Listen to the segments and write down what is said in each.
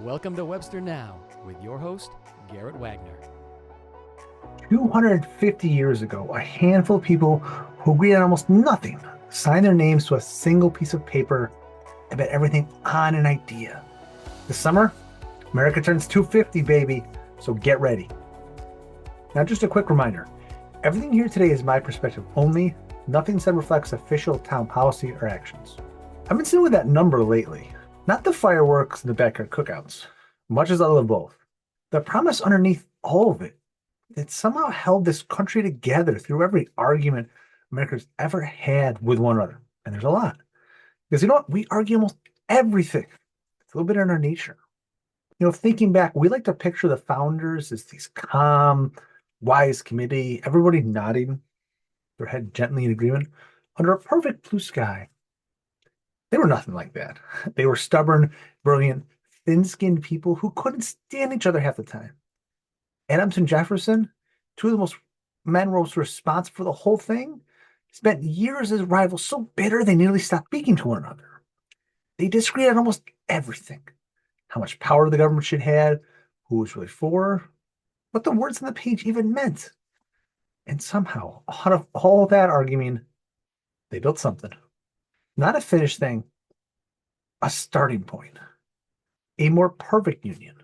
Welcome to Webster Now with your host, Garrett Wagner. 250 years ago, a handful of people who agreed on almost nothing signed their names to a single piece of paper and bet everything on an idea. This summer, America turns 250, baby, so get ready. Now, just a quick reminder, everything here today is my perspective only. Nothing said reflects official town policy or actions. I've been sitting with that number lately, not the fireworks and the backyard cookouts, much as I love both. The promise underneath all of it that somehow held this country together through every argument America's ever had with one another. And there's a lot. Because you know what? We argue almost everything. It's a little bit in our nature. Thinking back, we like to picture the founders as these calm, wise committee, everybody nodding their head gently in agreement under a perfect blue sky. They were nothing like that. They were stubborn, brilliant, thin-skinned people who couldn't stand each other half the time. Adams and Jefferson, two of the men most responsible for the whole thing, spent years as rivals so bitter they nearly stopped speaking to one another. They disagreed on almost everything. How much power the government should have, who was really for, what the words on the page even meant. And somehow, out of all that arguing, they built something. Not a finished thing, a starting point. A more perfect union.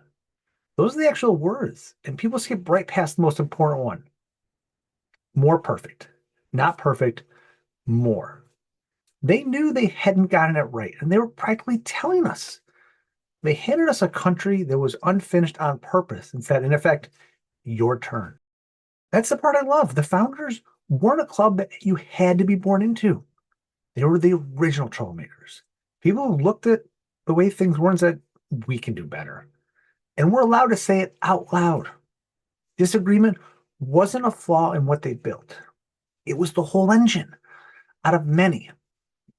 Those are the actual words, and people skip right past the most important one. More perfect. Not perfect, more. They knew they hadn't gotten it right, and they were practically telling us. They handed us a country that was unfinished on purpose and said, in effect, your turn. That's the part I love. The founders weren't a club that you had to be born into. They were the original troublemakers. People who looked at the way things were and said, we can do better. And we're allowed to say it out loud. Disagreement wasn't a flaw in what they built. It was the whole engine out of many,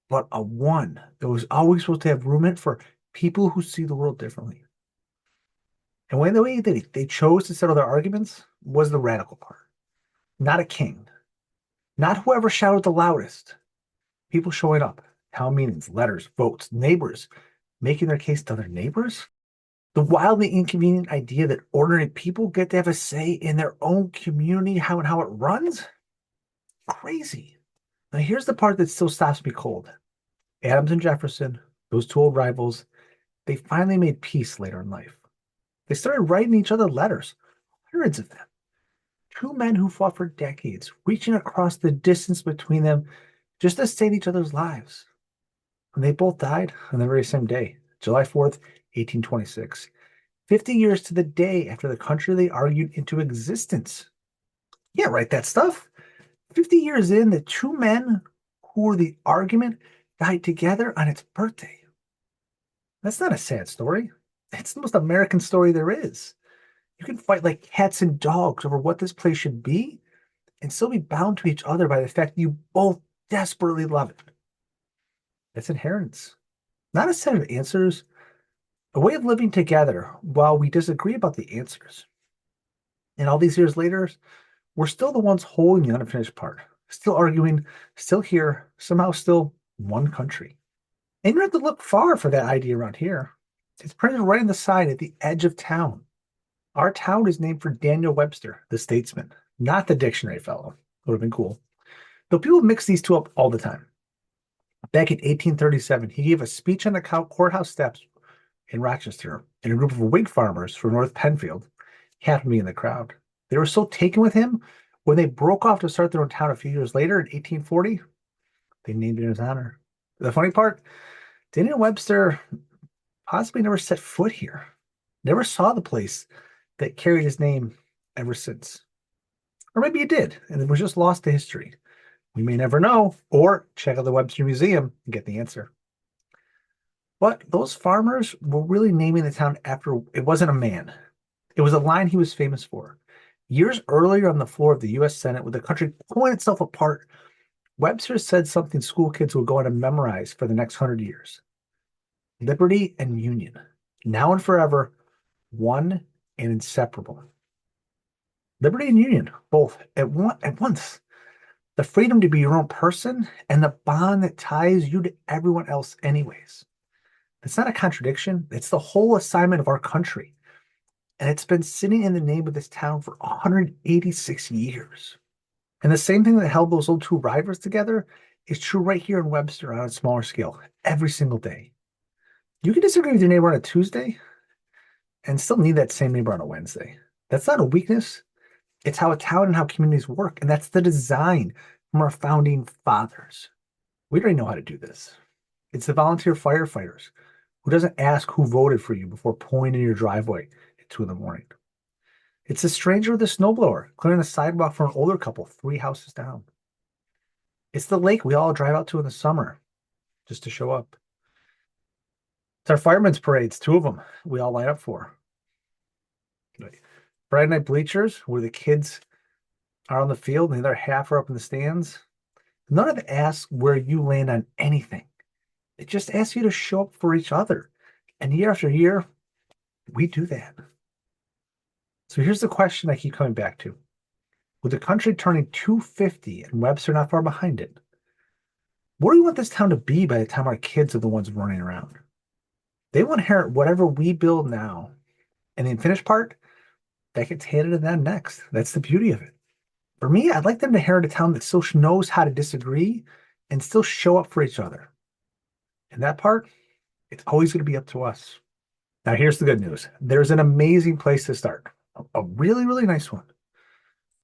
but a one that was always supposed to have room in it for people who see the world differently. And the way they chose to settle their arguments was the radical part. Not a king. Not whoever shouted the loudest. People showing up, town meetings, letters, votes, neighbors, making their case to other neighbors. The wildly inconvenient idea that ordinary people get to have a say in their own community, how it runs? Crazy. Now here's the part that still stops me cold. Adams and Jefferson, those two old rivals, they finally made peace later in life. They started writing each other letters, hundreds of them. Two men who fought for decades, reaching across the distance between them just to save each other's lives. And they both died on the very same day, July 4th, 1826, 50 years to the day after the country they argued into existence. Yeah, right, that stuff. 50 years in, the two men who were the argument died together on its birthday. That's not a sad story. It's the most American story there is. You can fight like cats and dogs over what this place should be and still be bound to each other by the fact that you both desperately love it. That's inheritance. Not a set of answers, a way of living together while we disagree about the answers. And all these years later, we're still the ones holding the unfinished part, still arguing, still here, somehow still one country. And you don't have to look far for that idea around here. It's printed right on the side at the edge of town. Our town is named for Daniel Webster, the statesman, not the dictionary fellow. Would have been cool. Though people mix these two up all the time. Back in 1837, he gave a speech on the courthouse steps in Rochester, and a group of Whig farmers from North Penfield happened to be in the crowd. They were so taken with him, when they broke off to start their own town a few years later in 1840, they named it in his honor. The funny part, Daniel Webster possibly never set foot here, never saw the place that carried his name ever since. Or maybe he did, and it was just lost to history. We may never know, or check out the Webster Museum and get the answer. But those farmers were really naming the town after, it wasn't a man. It was a line he was famous for. Years earlier on the floor of the U.S. Senate, with the country pulling itself apart, Webster said something school kids would go on to memorize for the next 100 years. Liberty and union, now and forever, one and inseparable. Liberty and union, both at once. The freedom to be your own person and the bond that ties you to everyone else anyways. It's not a contradiction. It's the whole assignment of our country. And it's been sitting in the name of this town for 186 years. And the same thing that held those old two rivals together is true right here in Webster on a smaller scale every single day. You can disagree with your neighbor on a Tuesday and still need that same neighbor on a Wednesday. That's not a weakness. It's how a town and how communities work. And that's the design from our founding fathers. We already know how to do this. It's the volunteer firefighters who doesn't ask who voted for you before pulling in your driveway at 2 a.m. It's the stranger with the snowblower clearing the sidewalk for an older couple 3 houses down. It's the lake we all drive out to in the summer just to show up. It's our firemen's parades, 2 of them we all line up for. Friday night bleachers where the kids are on the field and the other half are up in the stands. None of it asks where you land on anything. It just asks you to show up for each other. And year after year, we do that. So here's the question I keep coming back to. With the country turning 250 and Webster not far behind it, what do we want this town to be by the time our kids are the ones running around? They will inherit whatever we build now. And the unfinished part, that gets handed to them next. That's the beauty of it. For me, I'd like them to inherit a town that still knows how to disagree and still show up for each other. And that part, it's always going to be up to us. Now, here's the good news. There's an amazing place to start. A really, really nice one.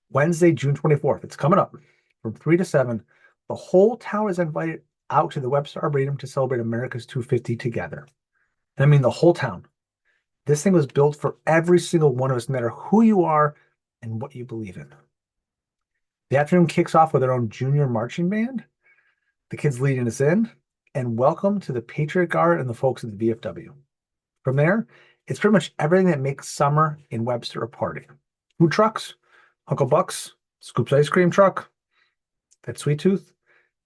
Wednesday, June 24th. It's coming up from 3 to 7. The whole town is invited out to the Webster Arboretum to celebrate America's 250 together. And I mean the whole town. This thing was built for every single one of us, no matter who you are and what you believe in. The afternoon kicks off with our own junior marching band. The kids leading us in. And welcome to the Patriot Guard and the folks at the VFW. From there, it's pretty much everything that makes summer in Webster a party. Food trucks, Uncle Buck's, Scoop's ice cream truck, that Sweet Tooth.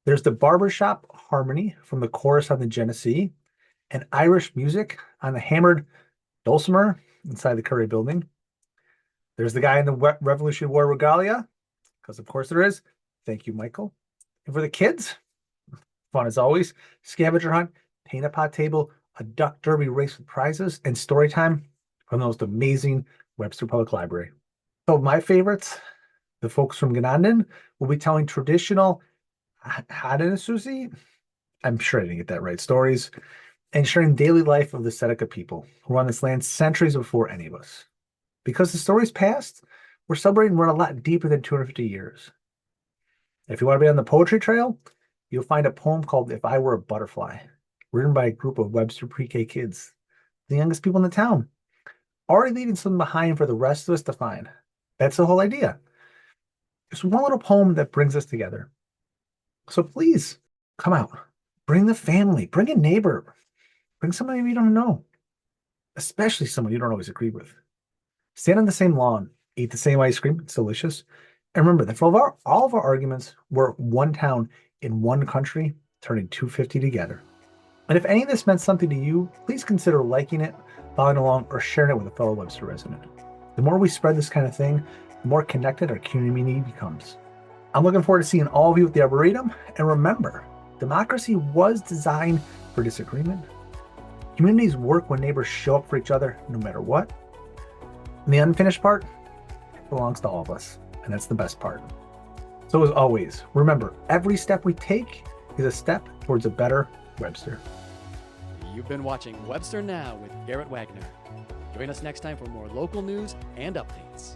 There's the barbershop harmony from the chorus on the Genesee, and Irish music on the hammered dulcimer inside the Curry building. There's the guy in the Revolutionary War regalia, because of course there is. Thank you, Michael. And for the kids, fun as always, scavenger hunt, paint a pot table, a duck derby race with prizes, and story time from the most amazing Webster Public Library. So my favorites, the folks from Ganondon, will be telling traditional Haudenosaunee, I'm sure I didn't get that right, stories, and sharing daily life of the Seneca people who were on this land centuries before any of us. Because the stories past, we're celebrating run a lot deeper than 250 years. If you want to be on the poetry trail, you'll find a poem called If I Were a Butterfly, written by a group of Webster pre-K kids, the youngest people in the town, already leaving something behind for the rest of us to find. That's the whole idea. It's one little poem that brings us together. So please, come out. Bring the family. Bring a neighbor. Bring somebody you don't know, especially someone you don't always agree with. Stand on the same lawn. Eat the same ice cream. It's delicious. And remember that for all of our arguments, we're one town in one country, turning 250 together. And if any of this meant something to you, please consider liking it, following along, or sharing it with a fellow Webster resident. The more we spread this kind of thing, the more connected our community becomes. I'm looking forward to seeing all of you at the Arboretum. And remember, democracy was designed for disagreement. Communities work when neighbors show up for each other, no matter what. And the unfinished part belongs to all of us. And that's the best part. So as always, remember, every step we take is a step towards a better Webster. You've been watching Webster Now with Garrett Wagner. Join us next time for more local news and updates.